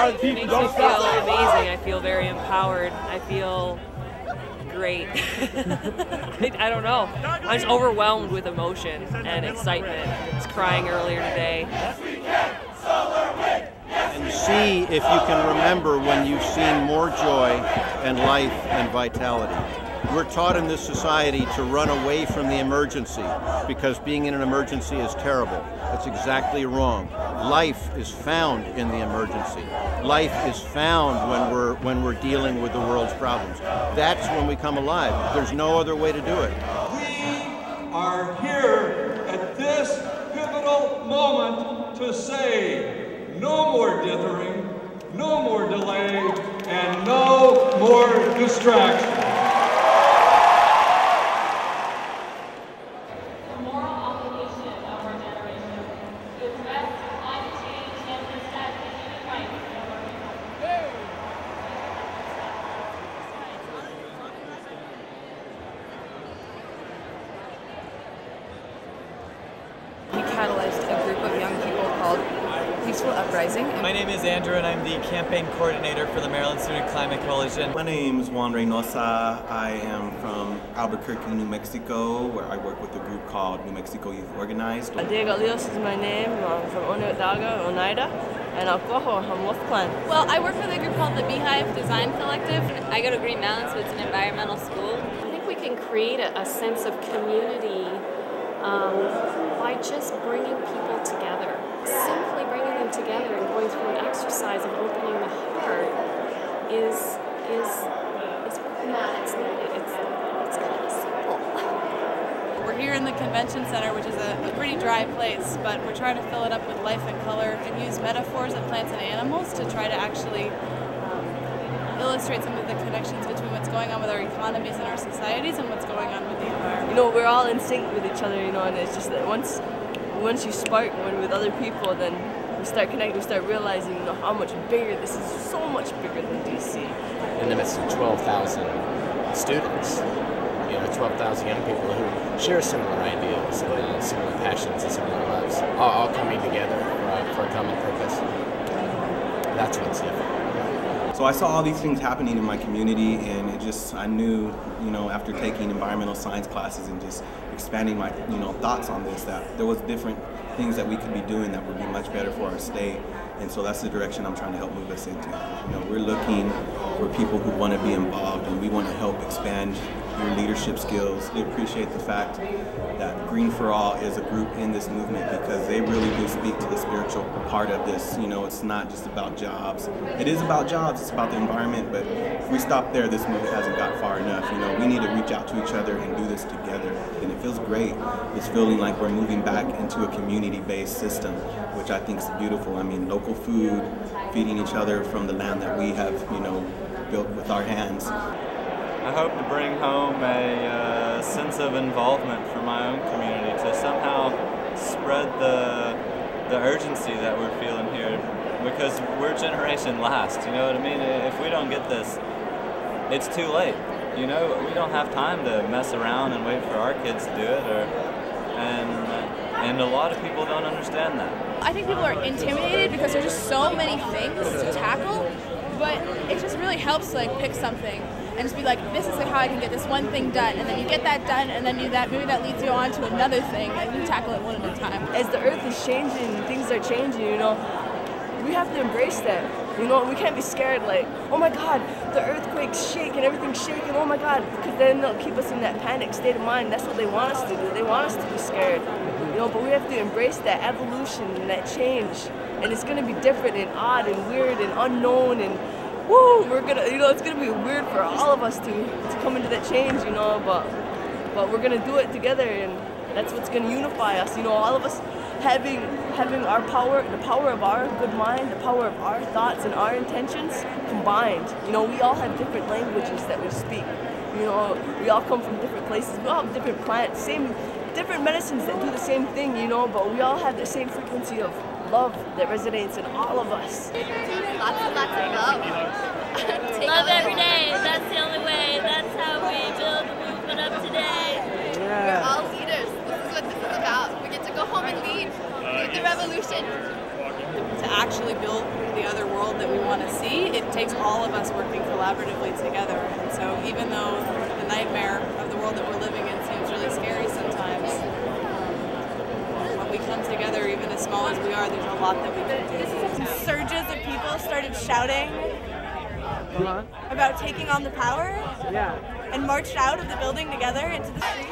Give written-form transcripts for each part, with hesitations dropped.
It makes me feel amazing. I feel very empowered. I feel great. I don't know. I'm just overwhelmed with emotion and excitement. I was crying earlier today. And see if you can remember when you've seen more joy and life and vitality. We're taught in this society to run away from the emergency because being in an emergency is terrible. That's exactly wrong. Life is found in the emergency. Life is found when we're dealing with the world's problems. That's when we come alive. There's no other way to do it. We are here at this pivotal moment to say no more dithering, no more delay, and no more distraction. Catalyzed a group of young people called Peaceful Uprising. My name is Andrew and I'm the campaign coordinator for the Maryland Student Climate Coalition. My name is Juan Reynosa. I am from Albuquerque, New Mexico, where I work with a group called New Mexico Youth Organized. Diego Leos is my name. I'm from Oneida, and Alcoho, I'm Wolf Clan. Well, I work with a group called the Beehive Design Collective. I go to Green Mountain, so it's an environmental school. I think we can create a sense of community by just bringing people together. Simply bringing them together and going through an exercise of opening the heart is not, it's kind of simple. We're here in the convention center, which is a pretty dry place, but we're trying to fill it up with life and color and use metaphors of plants and animals to try to actually illustrate some of the connections between what's going on with our economies and our societies and what's going on with the environment. You know, we're all in sync with each other, you know, and it's just that once you spark one with other people, then we start connecting, we start realizing, you know, how much bigger this is, so much bigger than DC. In the midst of 12,000 students, you know, 12,000 young people who share similar ideas and similar passions and similar loves, all coming together for a common purpose. That's what's different. So I saw all these things happening in my community, and I knew, you know, after taking environmental science classes and just expanding my, you know, thoughts on this, that there was different things that we could be doing that would be much better for our state. And so that's the direction I'm trying to help move us into. You know, we're looking for people who want to be involved, and we want to help expand your leadership skills. We appreciate the fact that Green for All is a group in this movement because they really do speak to the spiritual part of this. You know, it's not just about jobs. It is about jobs, it's about the environment, but if we stop there, this movement hasn't got far enough. You know, we need to reach out to each other and do this together. And it feels great. It's feeling like we're moving back into a community-based system, which I think is beautiful. I mean, local food, feeding each other from the land that we have, you know, built with our hands. I hope to bring home a sense of involvement for my own community to somehow spread the urgency that we're feeling here, because we're generation last, you know what I mean? If we don't get this, it's too late. You know, we don't have time to mess around and wait for our kids to do it, and a lot of people don't understand that. I think people are intimidated because there's just so many things to tackle, but it just really helps to like pick something and just be like, this is like how I can get this one thing done, and then you get that done, and then maybe that leads you on to another thing, and you tackle it one at a time. As the earth is changing, things are changing, you know, we have to embrace that. You know, we can't be scared like, oh my God, the earthquake's shaking, everything's shaking, oh my God, because then they'll keep us in that panic state of mind. That's what they want us to do. They want us to be scared. You know, but we have to embrace that evolution and that change. And it's gonna be different and odd and weird and unknown, and woo, it's gonna be weird for all of us to come into that change, you know, but we're gonna do it together, and that's what's gonna unify us, you know, all of us having our power, the power of our good mind, the power of our thoughts and our intentions combined. You know, we all have different languages that we speak. You know, we all come from different places, we all have different plants, different medicines that do the same thing, you know, but we all have the same frequency of love that resonates in all of us. Lots and lots of love. Love every day. That's the only way. That's how we build the movement up today. Yeah. We're all leaders. This is what this is about. We get to go home and lead the revolution. To actually build the other world that we want to see, it takes all of us working collaboratively together. And so even though the nightmare of the world that we're living in seems really scary sometimes, when we come together, even as small as we are, there's a lot that we can do. Surges of people started shouting about taking on the power and marched out of the building together into the street.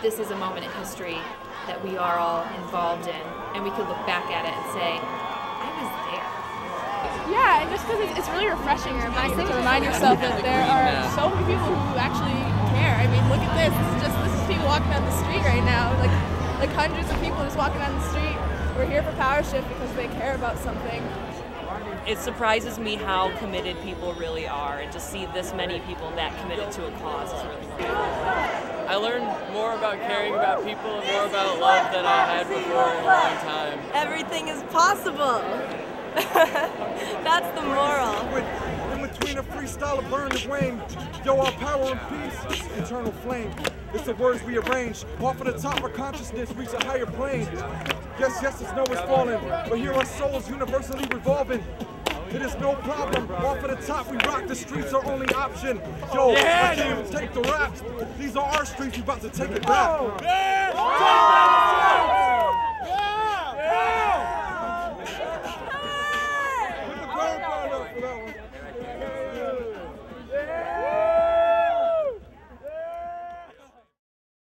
This is a moment in history that we are all involved in, and we could look back at it and say, I was there. Yeah, and just because it's really refreshing to remind yourself that there are so many people who actually care. I mean, look at this. This is people walking down the street right now. Like hundreds of people just walking down the street. We're here for Powershift because they care about something. It surprises me how committed people really are, and to see this many people that committed to a cause is really cool. I learned more about caring about people and more about love than I had before in a long time. Everything is possible. That's the moral. In between a freestyle of burn and wane, yo, our power and peace, eternal flame. It's the words we arrange. Off of the top of consciousness, reach a higher plane. Yes, the snow is falling, but here our souls universally revolving. It is no problem. Off of the top, we rock. The streets are only option. Yo, I can't even take the raps. These are our streets. We about to take it back.